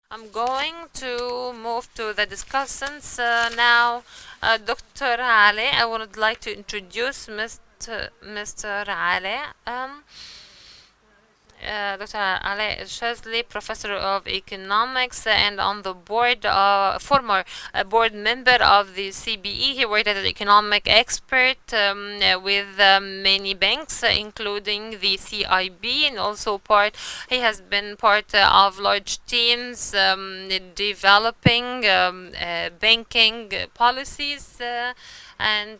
I'm going to move to the discussants now. Dr. Ali, I would like to introduce Mr. Ali. Dr. Ali Shazli, Professor of Economics and on the board, former board member of the CBE. He worked as an economic expert with many banks, including the CIB, and also he has been part of large teams developing banking policies and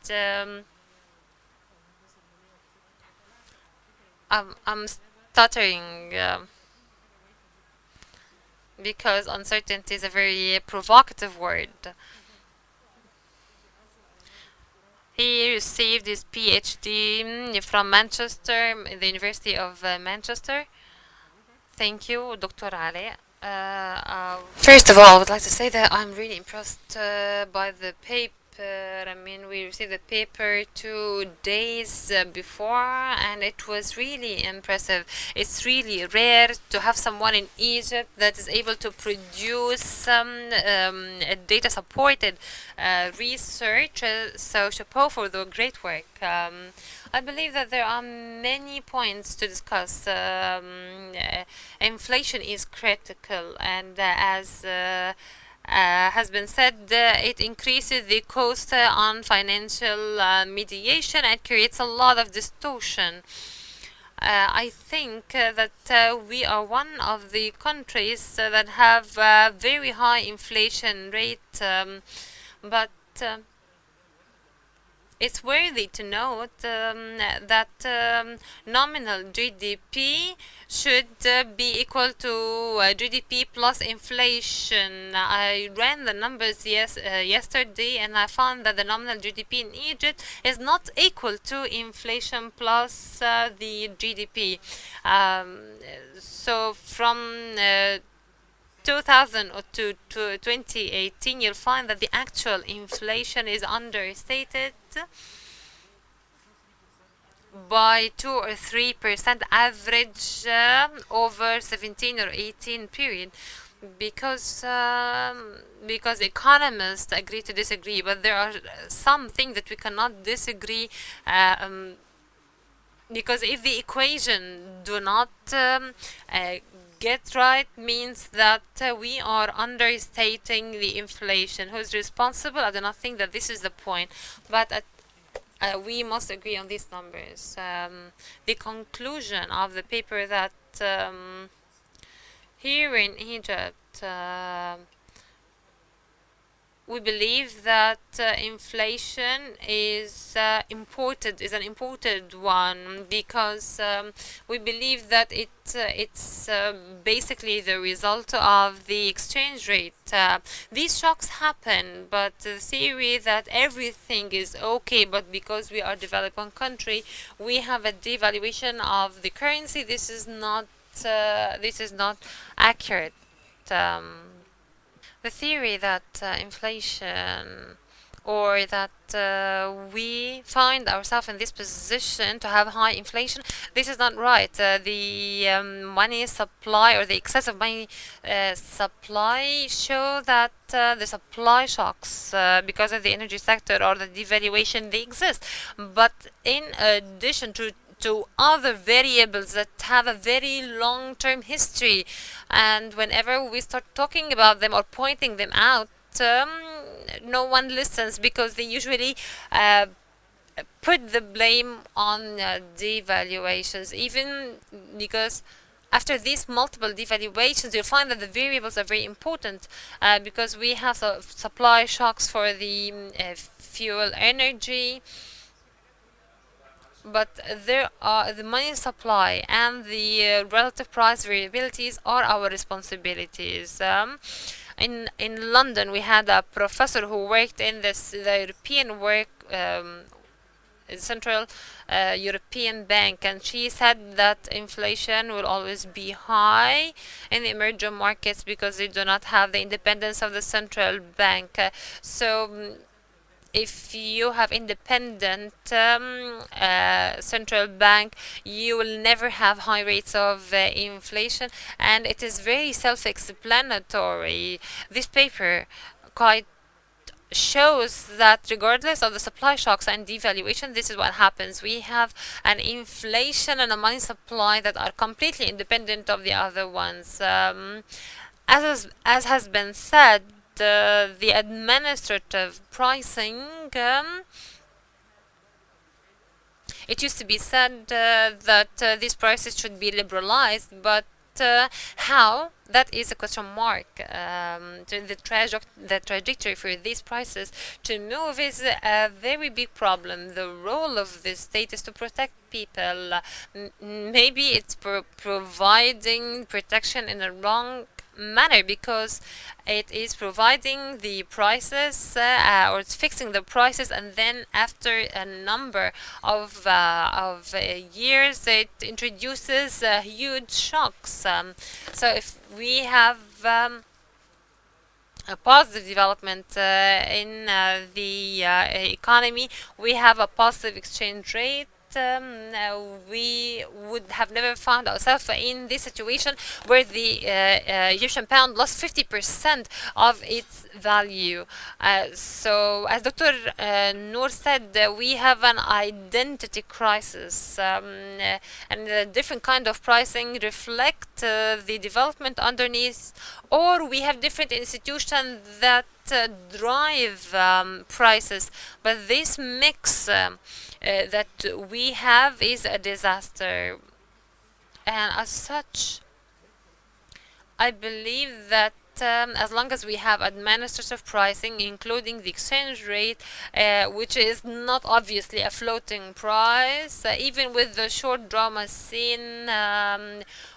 I'm stuttering because uncertainty is a very provocative word. He received his PhD from Manchester, the University of Manchester. Thank you, Dr. Ali. First of all, I would like to say that I'm really impressed by the paper. I mean, we received the paper 2 days before, and it was really impressive. It's really rare to have someone in Egypt that is able to produce some data supported research. So, chapeau for the great work. I believe that there are many points to discuss. Inflation is critical, and as has been said, it increases the cost on financial mediation and creates a lot of distortion. I think that we are one of the countries that have very high inflation rate, but it's worthy to note that nominal GDP should be equal to GDP plus inflation. I ran the numbers yesterday, and I found that the nominal GDP in Egypt is not equal to inflation plus the GDP. So from 2000 to 2018, you'll find that the actual inflation is understated by 2 or 3% average over 17 or 18 period, because economists agree to disagree, but there are some things that we cannot disagree, because if the equation do not get right, means that we are understating the inflation. Who's responsible? I do not think that this is the point, but we must agree on these numbers. The conclusion of the paper that here in Egypt, we believe that inflation is an imported one, because we believe that it's basically the result of the exchange rate. These shocks happen, but the theory that everything is okay, but because we are a developing country, we have a devaluation of the currency. This is not accurate. The theory that inflation, or that we find ourselves in this position to have high inflation, this is not right. The money supply, or the excess of money supply, show that the supply shocks because of the energy sector or the devaluation, they exist. But in addition to other variables that have a very long-term history, and whenever we start talking about them or pointing them out, no one listens, because they usually put the blame on devaluations, even because after these multiple devaluations, you'll find that the variables are very important, because we have supply shocks for the fuel energy, but there are the money supply and the relative price variabilities are our responsibilities. In London, we had a professor who worked in the European work. Central European Bank, and she said that inflation will always be high in the emerging markets because they do not have the independence of the central bank. So if you have independent central bank, you will never have high rates of inflation, and it is very self-explanatory. This paper quite shows that regardless of the supply shocks and devaluation, this is what happens. We have an inflation and a money supply that are completely independent of the other ones. As has been said, the administrative pricing, it used to be said that these prices should be liberalized, but how? That is a question mark. The trajectory for these prices to move is a very big problem. The role of the state is to protect people. Maybe it's providing protection in a wrong manner, because it is providing the prices or it's fixing the prices, and then after a number of years it introduces huge shocks. So if we have a positive development in the economy, we have a positive exchange rate. We would have never found ourselves in this situation where the Egyptian pound lost 50% of its value. So, as Dr. Noor said, we have an identity crisis, and the different kind of pricing reflect the development underneath, or we have different institutions that drive prices, but this mix that we have is a disaster. And as such, I believe that as long as we have administrative pricing, including the exchange rate, which is not obviously a floating price, even with the short drama scene,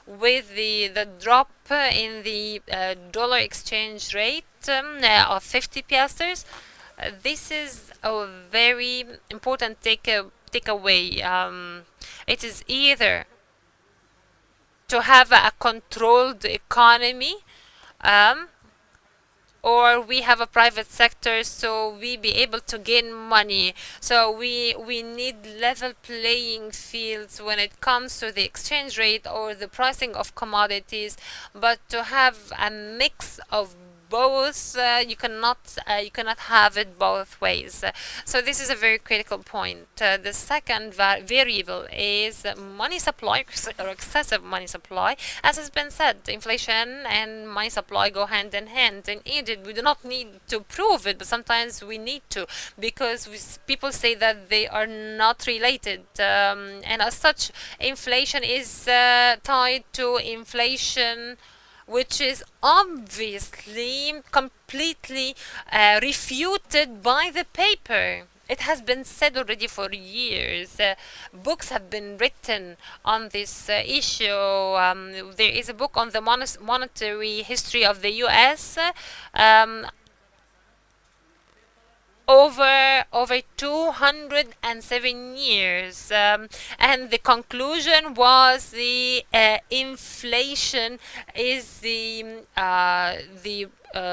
with the drop in the dollar exchange rate of 50 piasters, this is a very important takeaway. It is either to have a controlled economy, or we have a private sector, so we be able to gain money. So we need level playing fields when it comes to the exchange rate or the pricing of commodities, but to have a mix of both, you cannot have it both ways. So this is a very critical point. The second variable is money supply, or excessive money supply. As has been said, inflation and money supply go hand in hand. In Egypt, we do not need to prove it, but sometimes we need to, because people say that they are not related, and as such, inflation is tied to inflation, which is obviously completely refuted by the paper. It has been said already for years. Books have been written on this issue. There is a book on the monetary history of the U.S. Over 207 years, and the conclusion was the inflation is the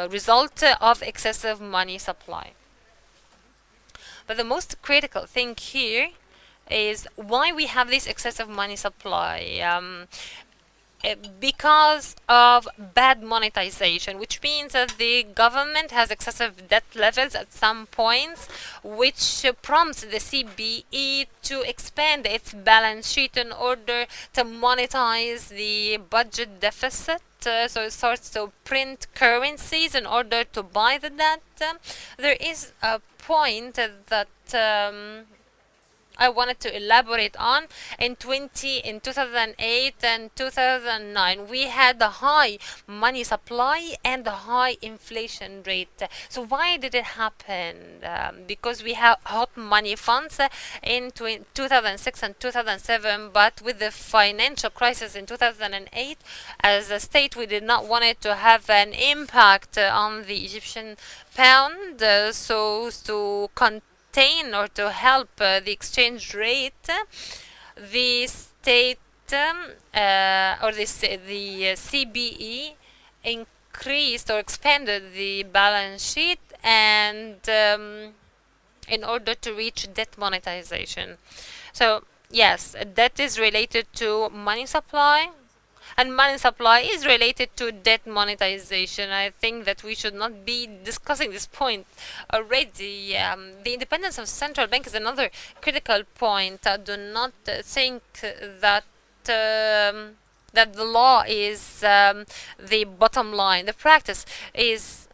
result of excessive money supply. But the most critical thing here is why we have this excessive money supply. Because of bad monetization, which means that the government has excessive debt levels at some points, which prompts the CBE to expand its balance sheet in order to monetize the budget deficit. So it starts to print currencies in order to buy the debt. There is a point that I wanted to elaborate on. In 2008 and 2009, we had a high money supply and a high inflation rate. So why did it happen? Because we have hot money funds in 2006 and 2007, but with the financial crisis in 2008, as a state, we did not want it to have an impact on the Egyptian pound, so to or to help the exchange rate, the state or the CBE increased or expanded the balance sheet, and in order to reach debt monetization. So yes, debt is related to money supply, and money supply is related to debt monetization. I think that we should not be discussing this point already. The independence of central bank is another critical point. I do not think that that the law is the bottom line. The practice is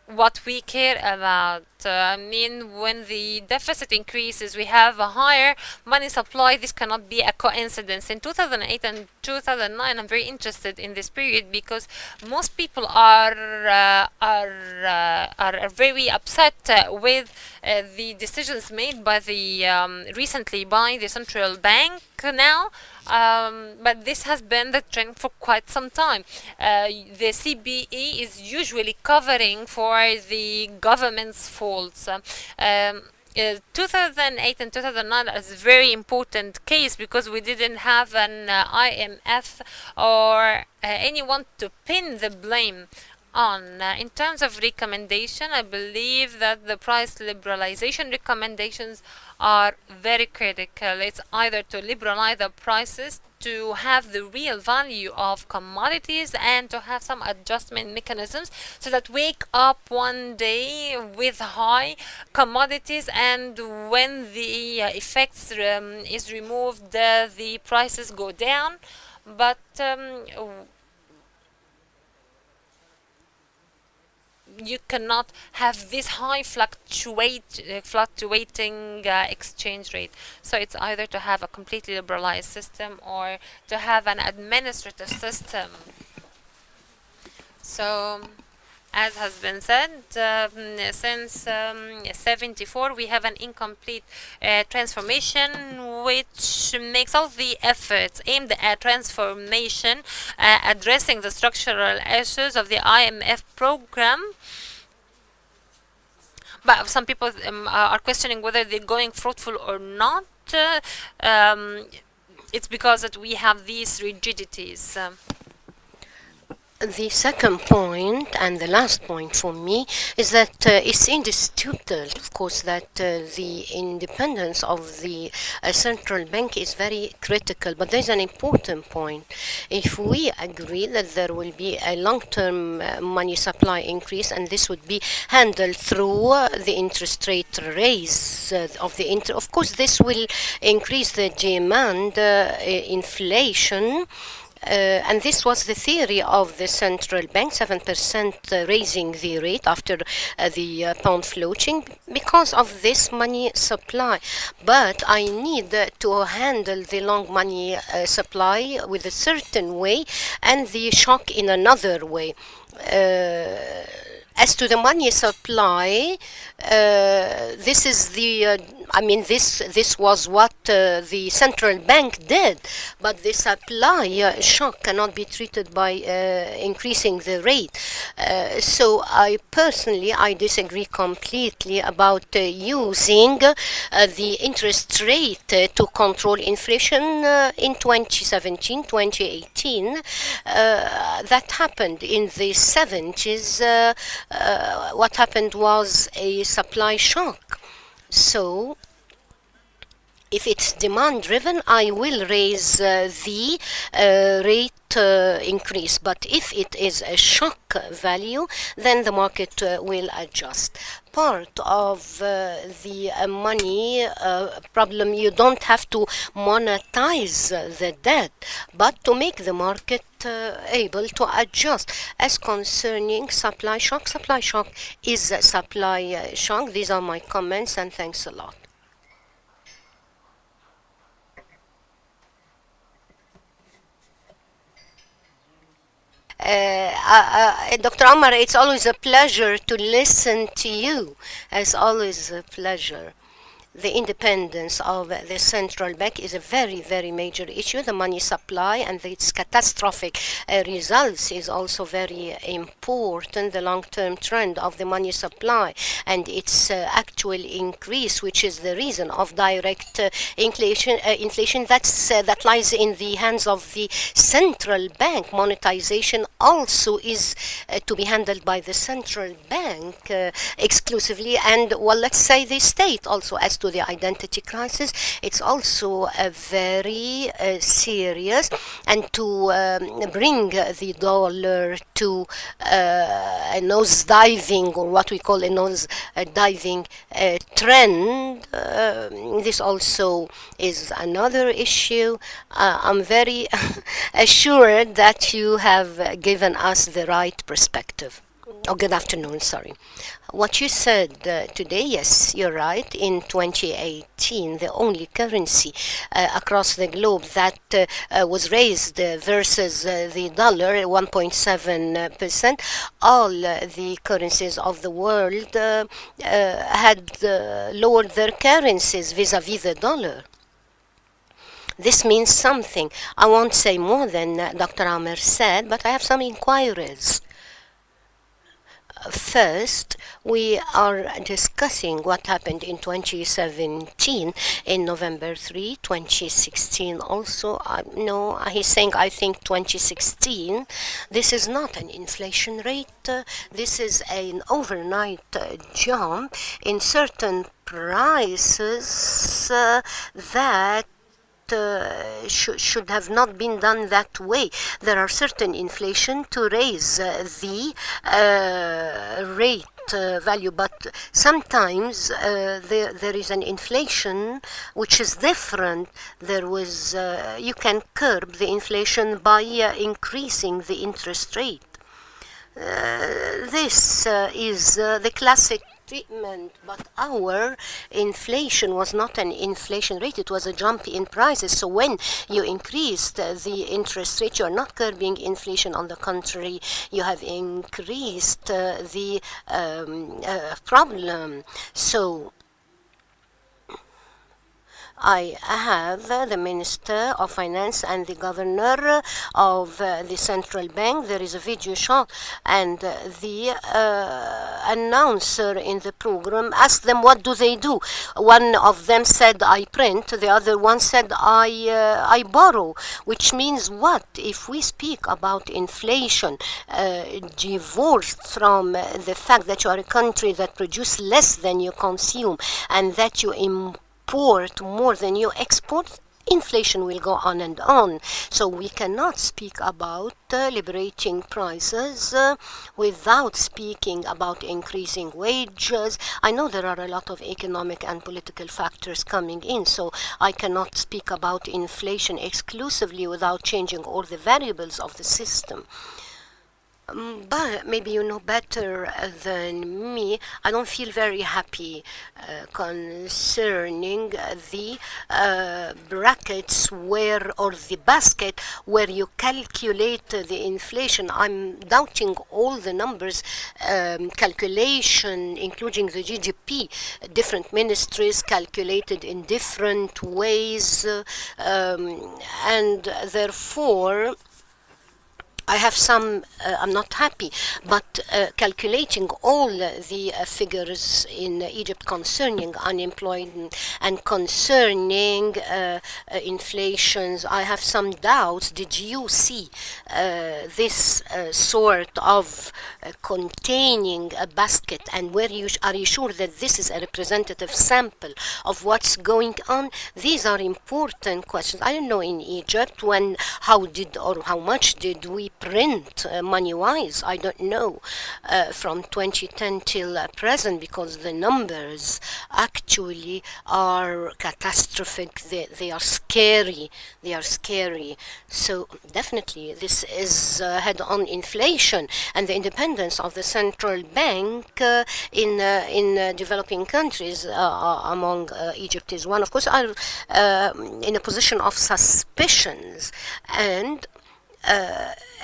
what we care about. I mean, when the deficit increases, we have a higher money supply. This cannot be a coincidence. In 2008 and 2009, I'm very interested in this period because most people are very upset with the decisions made by the recently by the central bank now. But this has been the trend for quite some time. The CBE is usually covering for the government's faults. 2008 and 2009 is a very important case because we didn't have an IMF or anyone to pin the blame on. In terms of recommendation, I believe that the price liberalization recommendations are very critical. It's either to liberalize the prices to have the real value of commodities and to have some adjustment mechanisms so that wake up one day with high commodities, and when the effects is removed, the prices go down. But you cannot have this high fluctuating exchange rate. So it's either to have a completely liberalized system or to have an administrative system. So, as has been said, since 74, we have an incomplete transformation, which makes all the efforts aimed at transformation, addressing the structural issues of the IMF program. But some people are questioning whether they're going fruitful or not. It's because that we have these rigidities. The second point and the last point for me is that it's indisputable, of course, that the independence of the central bank is very critical. But there's an important point. If we agree that there will be a long-term money supply increase, and this would be handled through the interest rate raise of the of course, this will increase the demand, inflation. And this was the theory of the central bank, 7% raising the rate after the pound floating because of this money supply. But I need to handle the long money supply with a certain way and the shock in another way. As to the money supply, this is the this was what the central bank did, but the supply shock cannot be treated by increasing the rate. So I personally disagree completely about using the interest rate to control inflation in 2017, 2018. That happened in the 70s. What happened was a supply shock. So if it's demand driven, I will raise the rate increase. But if it is a shock value, then the market will adjust. Part of the money problem, you don't have to monetize the debt, but to make the market able to adjust. As concerning supply shock is a supply shock. These are my comments, and thanks a lot. Dr. Omar, it's always a pleasure to listen to you. It's always a pleasure. the independence of the central bank is a very, very major issue. The money supply and its catastrophic results is also very important. The long-term trend of the money supply and its actual increase, which is the reason of direct inflation that lies in the hands of the central bank. Monetization also is to be handled by the central bank exclusively, and well, let's say the state also. As to the identity crisis, it's also a very serious, and to bring the dollar to a nose diving, or what we call a nose diving trend. This also is another issue. I'm very assured that you have given us the right perspective. Oh, good afternoon, sorry. What you said today, yes, you're right. In 2018, the only currency across the globe that was raised versus the dollar, 1.7%, all the currencies of the world had lowered their currencies vis-à-vis the dollar. This means something. I won't say more than Dr. Omar said, but I have some inquiries. First, we are discussing what happened in 2017 in November 3, 2016. Also, no, he's saying I think 2016. This is not an inflation rate. This is an overnight jump in certain prices that should have not been done that way. There are certain inflation to raise the rate value, but sometimes there is an inflation which is different. There was you can curb the inflation by increasing the interest rate. This is the classic treatment, but our inflation was not an inflation rate, it was a jump in prices. So when you increased the interest rate, you are not curbing inflation. On the contrary, you have increased the problem. So I have the Minister of Finance and the Governor of the Central Bank. There is a video shot, and the announcer in the program asked them what do they do. One of them said I print, the other one said I borrow, which means what? If we speak about inflation divorced from the fact that you are a country that produces less than you consume and that you import more than you export, inflation will go on and on. So we cannot speak about liberating prices without speaking about increasing wages. I know there are a lot of economic and political factors coming in, so I cannot speak about inflation exclusively without changing all the variables of the system. But maybe you know better than me. I don't feel very happy concerning the brackets where, or the basket where you calculate the inflation. I'm doubting all the numbers, calculation, including the GDP. Different ministries calculated in different ways, and therefore I have some, I'm not happy, but calculating all the figures in Egypt concerning unemployment and concerning inflations, I have some doubts. Did you see this sort of containing a basket, and are you sure that this is a representative sample of what's going on? These are important questions. I don't know in Egypt how much did we print money-wise. I don't know from 2010 till present, because the numbers actually are catastrophic. They are scary. They are scary. So definitely this is head-on inflation, and the independence of the central bank in developing countries, among Egypt is one. Of course, are in a position of suspicions, and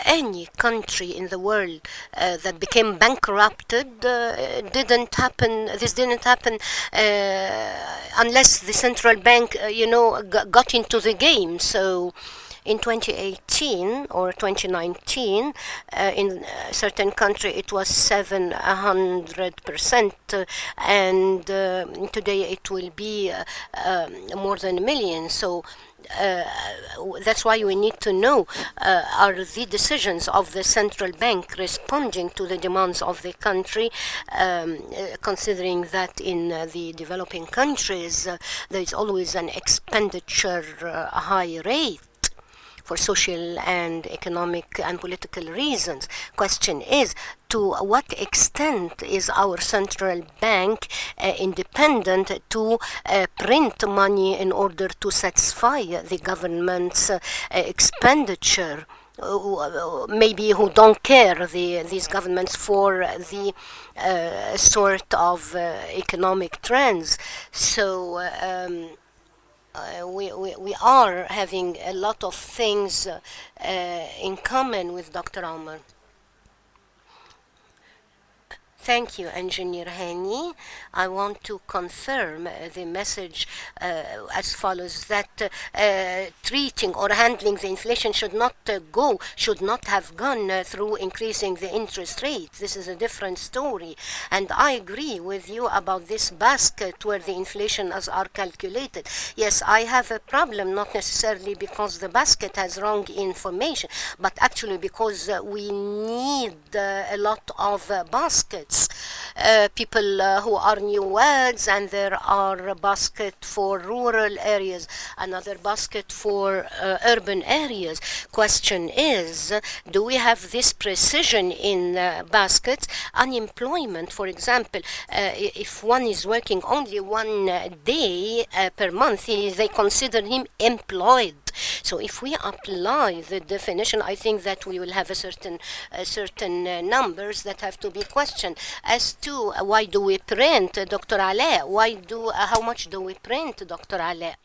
any country in the world that became bankrupted didn't happen. This didn't happen unless the central bank, got into the game. So in 2018 or 2019, in a certain country it was 700%, and today it will be more than a million. So that's why we need to know, are the decisions of the central bank responding to the demands of the country, considering that in the developing countries there is always an expenditure high rate for social and economic and political reasons. Question is, to what extent is our central bank independent to print money in order to satisfy the government's expenditure? Maybe who don't care, these governments, for the sort of economic trends. So we are having a lot of things in common with Dr. Omar. Thank you, Engineer Hany. I want to confirm the message as follows, that treating or handling the inflation should not have gone through increasing the interest rate. This is a different story. And I agree with you about this basket where the inflations are calculated. Yes, I have a problem, not necessarily because the basket has wrong information, but actually because we need a lot of baskets. People who are newlyweds, and there are a basket for rural areas, another basket for urban areas. Question is, do we have this precision in baskets? Unemployment, for example, if one is working only 1 day per month, they consider him employed. So if we apply the definition, I think that we will have a certain numbers that have to be questioned. As to why do we print, Dr. Alaa? How much do we print, Dr. Alaa?